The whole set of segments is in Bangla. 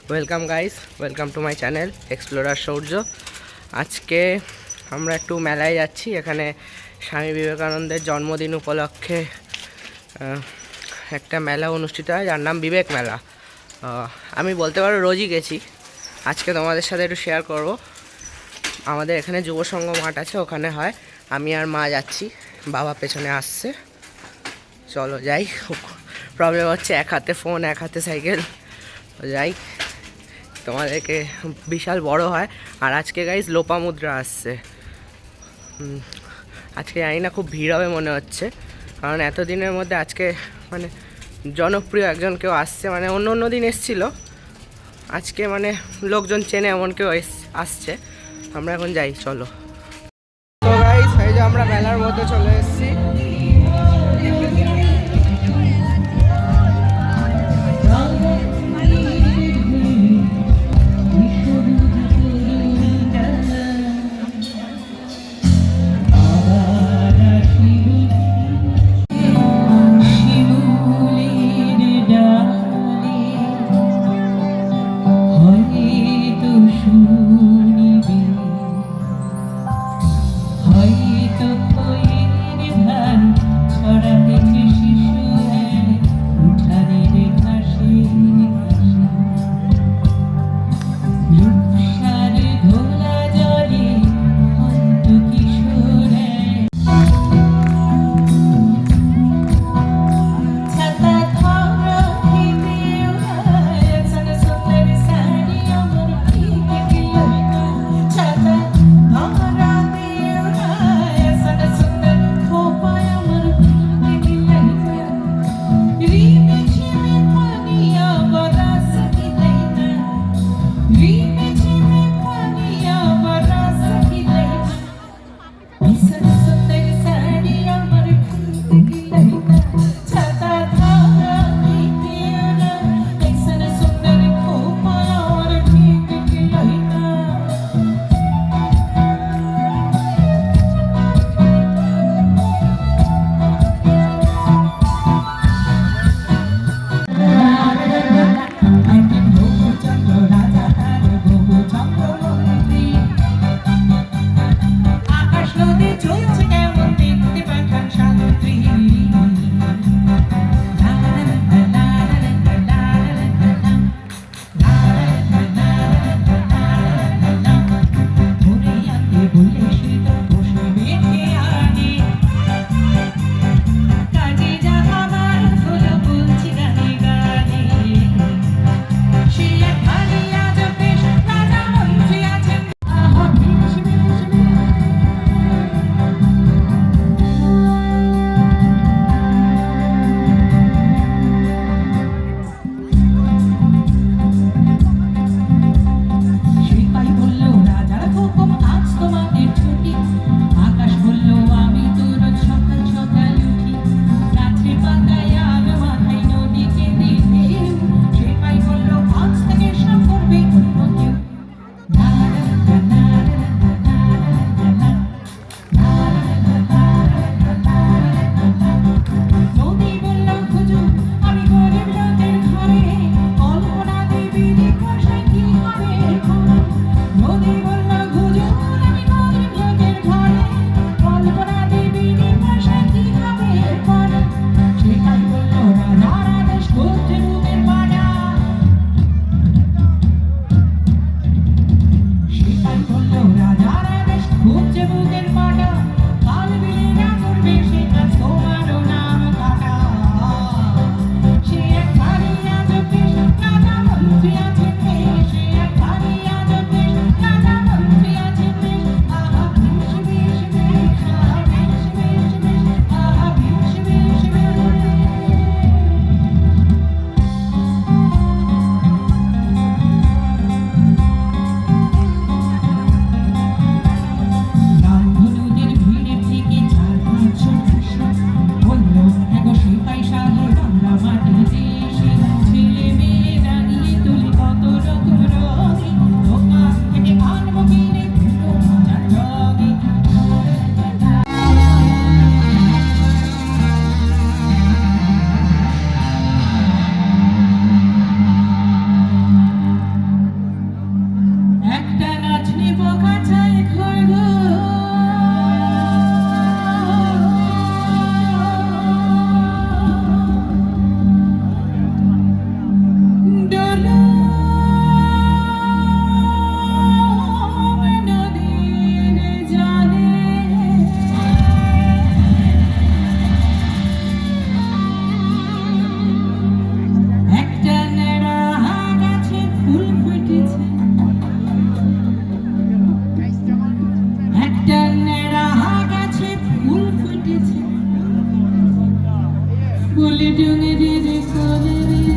Welcome guys, welcome to my channel Explorer Shaurya. আজকে আমরা একটু মেলায় যাচ্ছি। এখানে স্বামী বিবেকানন্দের জন্মদিন উপলক্ষে একটা মেলা অনুষ্ঠিত হয়, যার নাম বিবেক মেলা। আমি বলতে পারো রোজই গেছি, আজকে তোমাদের সাথে একটু শেয়ার করব। আমাদের এখানে যুব সংঘ মাঠ আছে, ওখানে হয়। আমি আর মা যাচ্ছি, বাবা পেছনে আসছে। চলো যাই। প্রবলেম হচ্ছে এক হাতে ফোন, এক হাতে সাইকেল। যাই, তোমাদেরকে বিশাল বড় হয়। আর আজকে গাইজ লোপামুদ্রা আসছে। আজকে জানি না, খুব ভিড় হবে মনে হচ্ছে, কারণ এতদিনের মধ্যে আজকে মানে জনপ্রিয় একজন কেউ আসছে। মানে অন্য অন্য দিন এসছিল, আজকে মানে লোকজন চেনে এমন কেউ আসছে। আমরা এখন যাই, চলো। তো গাইজ, এই যে আমরা মেলার মধ্যে চলে এসেছি। হয়তো খইয়ের ধান চলো নদীর জলে একটা নেড়া গাছে ফুল ফুটেছে একটা নেড়া গাছে ফুল ফুটেছে বলে ডুঙের কোলে রে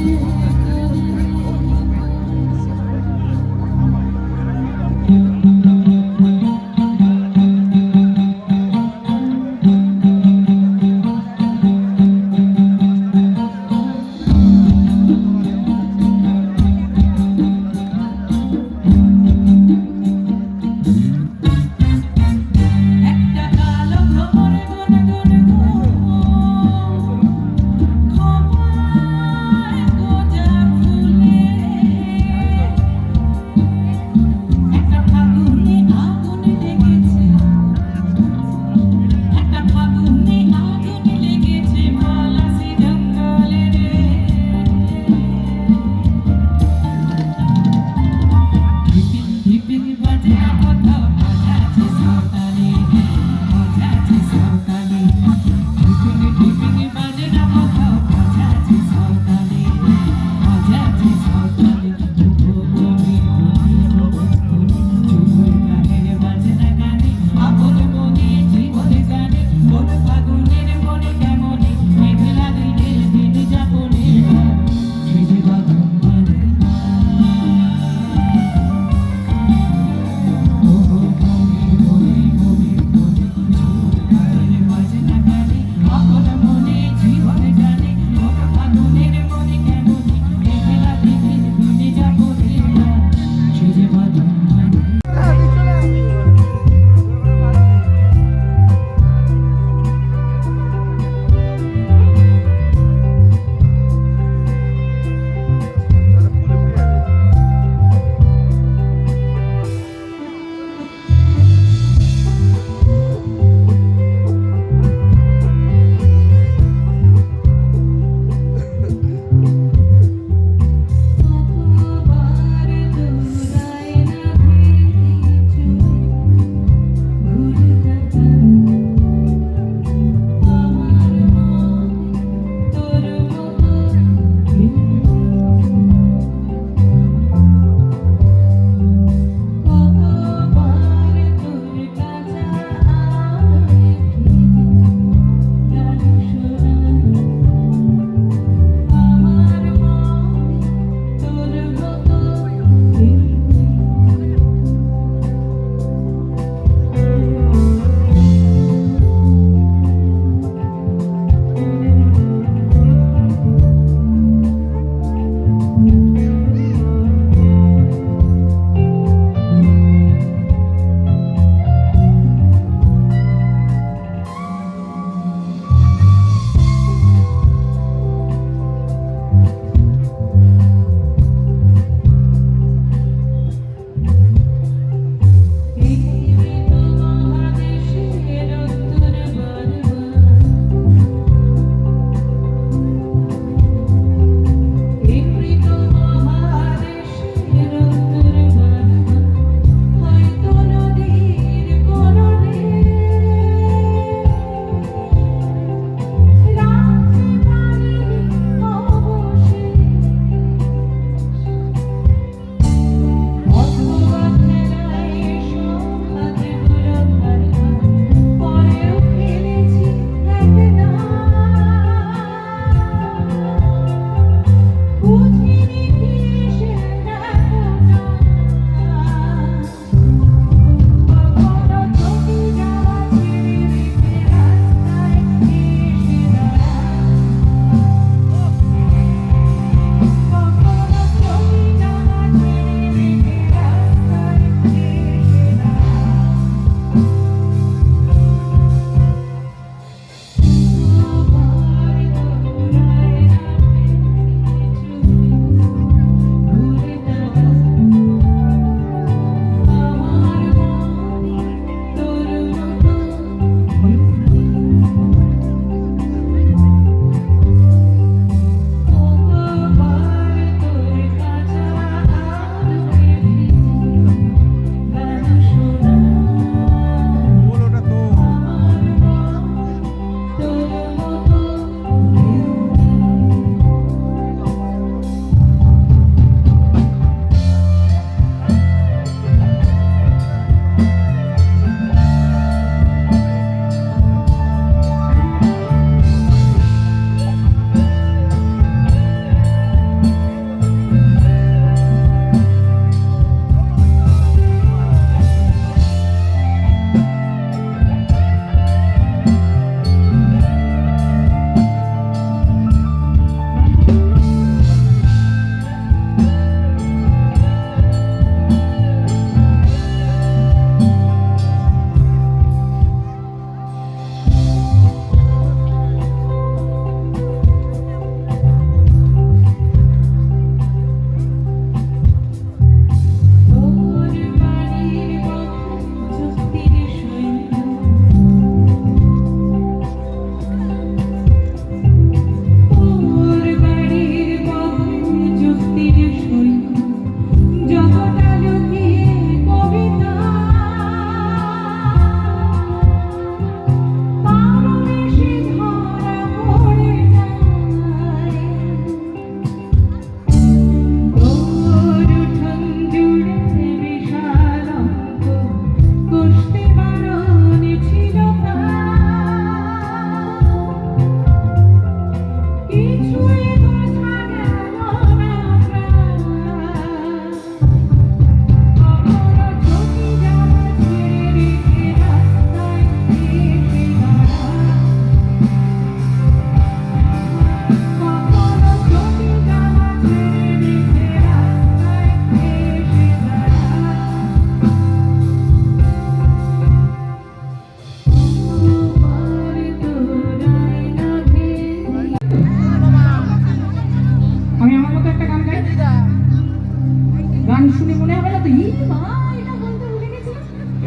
শুনে মনে হবে না তো ই মা এটা বলতে ভুলে গেছি।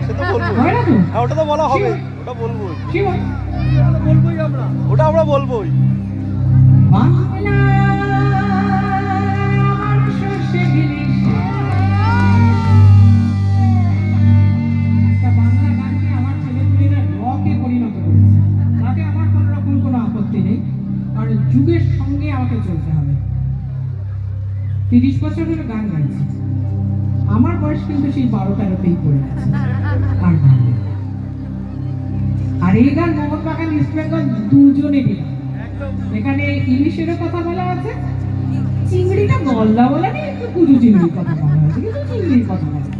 সে তো বলবো। হয় না তো? হ্যাঁ, ওটা তো বলা হবে, ওটা বলবোই, কি বল? ওটা বলবোই আমরা, ওটা আমরা বলবোই। বাংলা আমার সর্ষে ইলিশ। একটা বাংলা গানকে আমার ছেলেপুলেরা রকে পরিণত করেছে। তাতে আমার কোনো রকম কোনো আপত্তি নেই, কারণ যুগের সঙ্গে আমাকে চলতে হবে। 30 বছর হলো গান গাইছি, আমার বয়স কিন্তু সেই 12-13তেই পড়ে আছে। আর বাড়বে। আর এই গান মোহনবাগান ইস্ট বেঙ্গল দুজনেরই। এখানে ইলিশেরও কথা বলা আছে, চিংড়িটা গলদা বলা নেই, একটু কুচু চিংড়ির কথা বলা আছে, কিন্তু চিংড়ির কথা বলা আছে।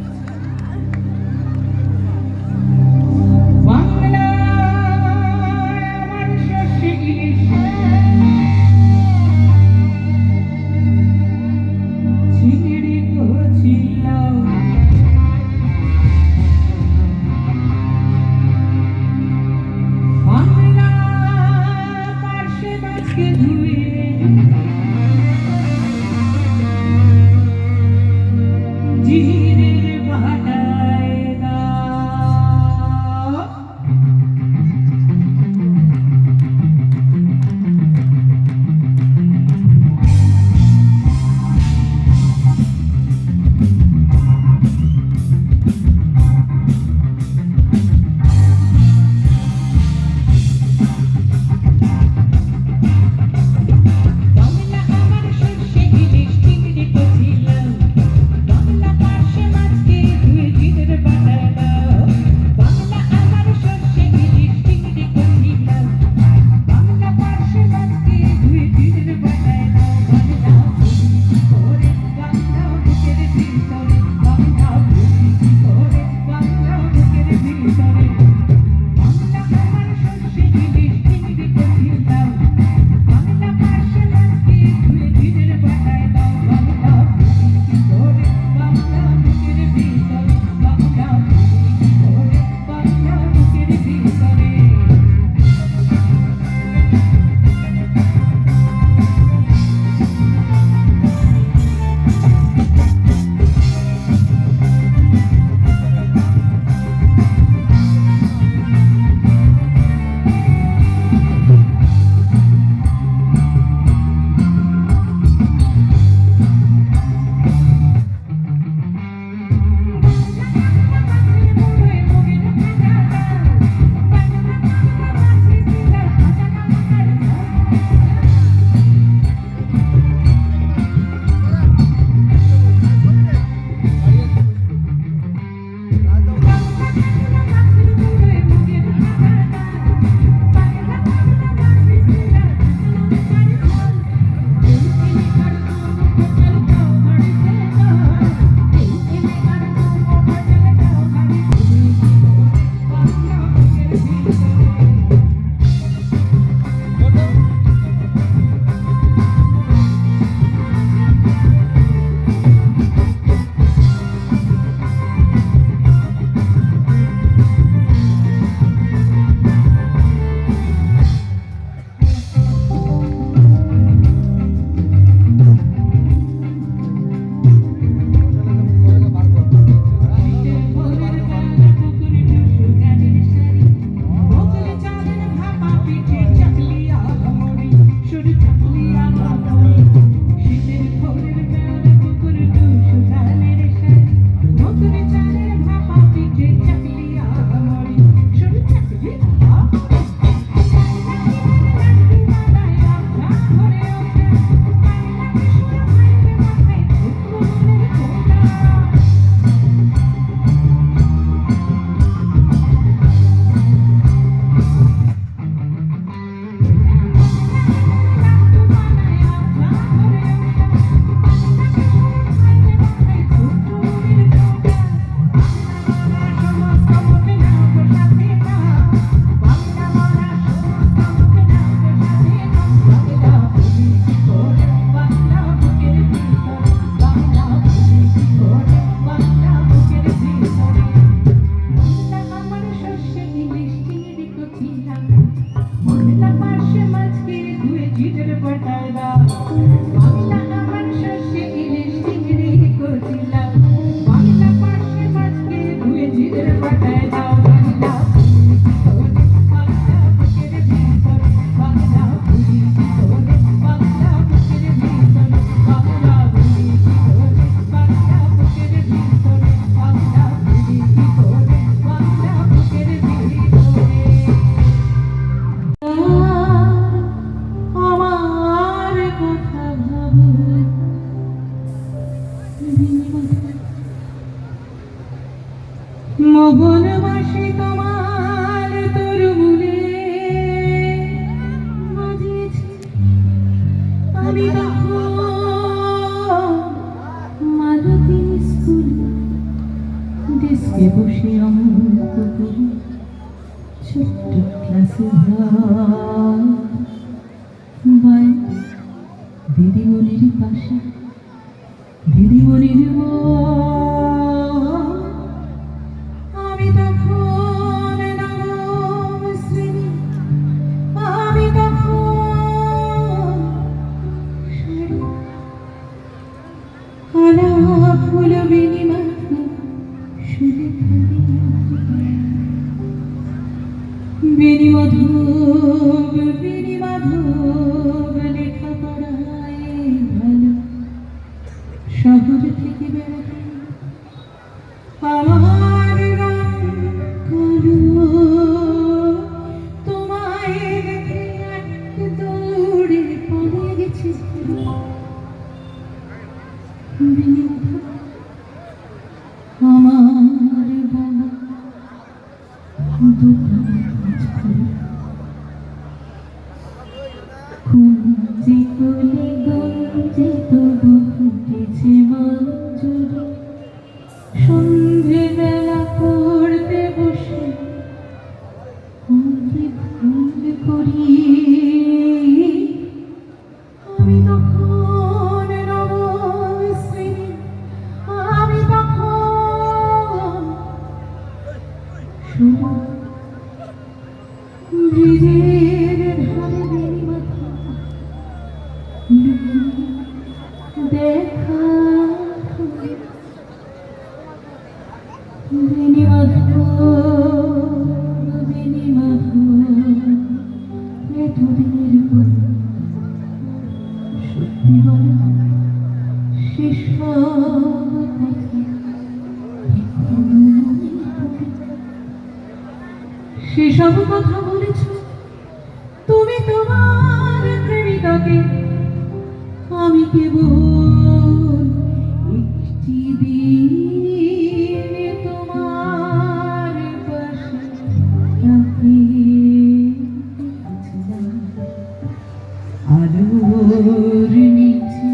বাংলা আমার সর্ষে ইলিশ, চিংড়ি ছিল বাংলা পার্শ্বে মাছকে ধুয়ে জিরের মোহনবাসী তোমার তরুমুলে বাজিয়েছি আমি তখন মালতী স্কুল ডেস্কে বসে অঙ্ক করি ছোট্ট ক্লাসের বাই দিদিমণির পাশে দিদিমণির আমি তখন নবম শ্রেণী আমি তখন আলা ফুল বিনিমা শুনে খালি বেণীমাধব বেণীমাধব লেখাপড়ায় ভালো শহর থেকে বেড়াতে আমার রং কালো তোমায় দেখে এক দৌড়ে পালিয়ে গেছি বেণীমাধব আমার বাবা কুঞ্চিত গঞ্জিত ফুটেছে মঞ্জুরি সন্ধ্যেবেলা পড়তে বসে আমি ভুল করি আমি তখন নবম শ্রেণী আমি তখন ব্রিজের ধারে বেণীমাধব দেখা বেণীমাধব বেণীমাধব এতদিনের পর সত্যি বলে সেসব কথা সেসব কথা বলেছ তুমি তোমার প্রেমিকাকে আমি কেবল একটি দিন তোমার পাশে দেখেছিলাম আলোর নিচে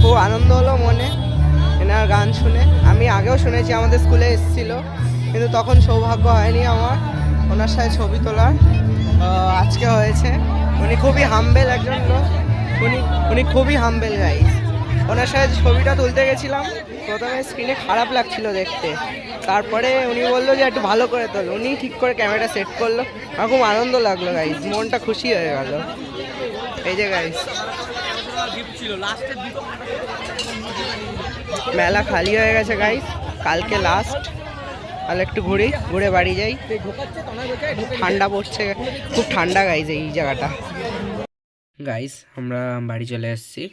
খুব আনন্দ হলো মনে এনার গান শুনে। আমি আগেও শুনেছি, আমাদের স্কুলে এসেছিল, কিন্তু তখন সৌভাগ্য হয়নি আমার ওনার সাথে ছবি তোলার। আজকে হয়েছে। উনি খুবই হাম্বেল একজন লোক, উনি খুবই হাম্বেল গাইস। ওনার সাথে ছবিটা তুলতে গেছিলাম, প্রথমে স্ক্রিনে খারাপ লাগছিল দেখতে, তারপরে উনি বললো যে একটু ভালো করে তোল, উনি ঠিক করে ক্যামেরাটা সেট করলো। আমার খুব আনন্দ লাগলো গাইস, মনটা খুশি হয়ে গেল। এই যে গাইস মেলা খালি হয়ে গেছে গাইস, কালকে লাস্ট। তাহলে একটু ঘুরে বাড়ি যাই। ঠান্ডা পড়ছে, খুব ঠান্ডা গাইস এই জায়গাটা। গাইস আমরা বাড়ি চলে এসেছি।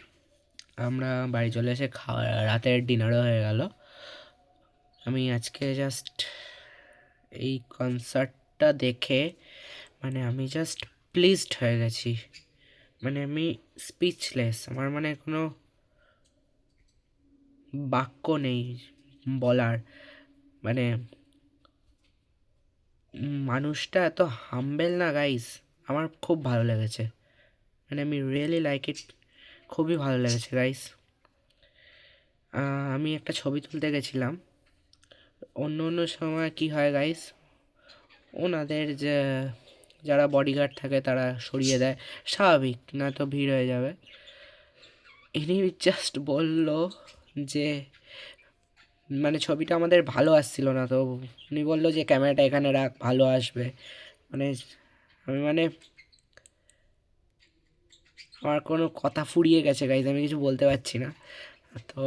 আমরা বাড়ি চলে এসে রাতের ডিনারও হয়ে গেল। আমি আজকে জাস্ট এই কনসার্টটা দেখে মানে আমি জাস্ট প্লিজড হয়ে গেছি, মানে আমি স্পিচলেস। আমার মানে কোনো বাক্য নেই বলার। মানে মানুষটা এত হাম্বেল না গাইস, আমার খুব ভালো লেগেছে, মানে আমি রিয়েলি লাইক ইট, খুবই ভালো লেগেছে গাইস। আমি একটা ছবি তুলতে গেছিলাম, অন্য অন্য সময় কি হয় গাইস, ওনাদের যে যারা বডিগার্ড থাকে তারা সরিয়ে দেয়, স্বাভাবিক, না তো ভিড় হয়ে যাবে। ইনি জাস্ট বলল যে মানে ছবিটা আমাদের ভালো আসছিল না, তো উনি বললো যে ক্যামেরাটা এখানে রাখ, ভালো আসবে। মানে আমি মানে আমার কোনো কথা ফুরিয়ে গেছে গাইজ, আমি কিছু বলতে পারছি না। তো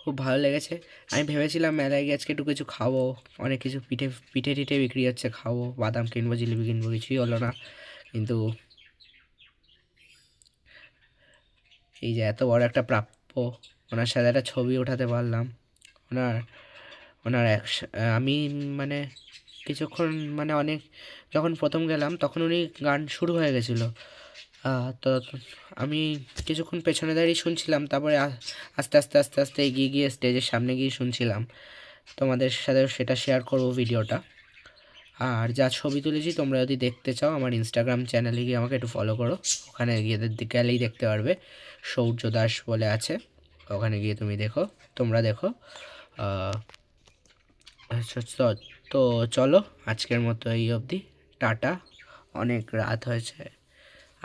খুব ভালো লেগেছে। আমি ভেবেছিলাম মেলায় গিয়ে আজকে একটু কিছু খাবো, অনেক কিছু পিঠে পিঠে টিঠে বিক্রি হচ্ছে, খাবো, বাদাম কিনবো, জিলিপি কিনবো, কিছুই হলো না। কিন্তু এই যে এত বড় একটা প্রাপ্য, ওনার সাথে একটা ছবি ওঠাতে পারলাম। ওনার ওনার আমি মানে কিছুক্ষণ মানে অনেক, যখন প্রথম গেলাম তখন উনি গান শুরু হয়ে গেছিলো, তো আমি কিছুক্ষণ পেছনে দাঁড়িয়ে শুনছিলাম, তারপরে আস্তে আস্তে আস্তে আস্তে এগিয়ে গিয়ে স্টেজের সামনে গিয়ে শুনছিলাম। তোমাদের সাথে সেটা শেয়ার করবো ভিডিওটা। আর যা ছবি তুলেছি তোমরা যদি দেখতে চাও আমার ইনস্টাগ্রাম চ্যানেলে গিয়ে আমাকে একটু ফলো করো, ওখানে গিয়ে গেলেই দেখতে পারবে, সৌর্য দাস বলে আছে, ওখানে গিয়ে তুমি দেখো, তোমরা দেখো। আচ্ছা, তো চলো আজকের মতো এই অবধি, টাটা, অনেক রাত হয়েছে,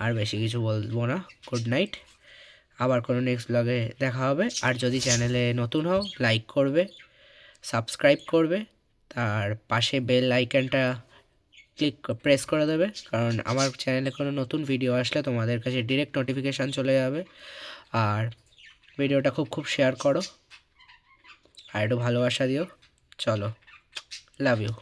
আর বেশি কিছু বলবো না, গুড নাইট। আবার কোনো নেক্সট ব্লগে দেখা হবে। আর যদি চ্যানেলে নতুন হও লাইক করবে, সাবস্ক্রাইব করবে, তার পাশে বেল আইকনটা প্রেস করে দেবে, কারণ আমার চ্যানেলে কোনো নতুন ভিডিও আসলে তোমাদের কাছে ডিরেক্ট নোটিফিকেশান চলে যাবে। আর ভিডিওটা খুব খুব শেয়ার করো, আর একটু ভালোবাসা দিও। চলো, লাভ ইউ।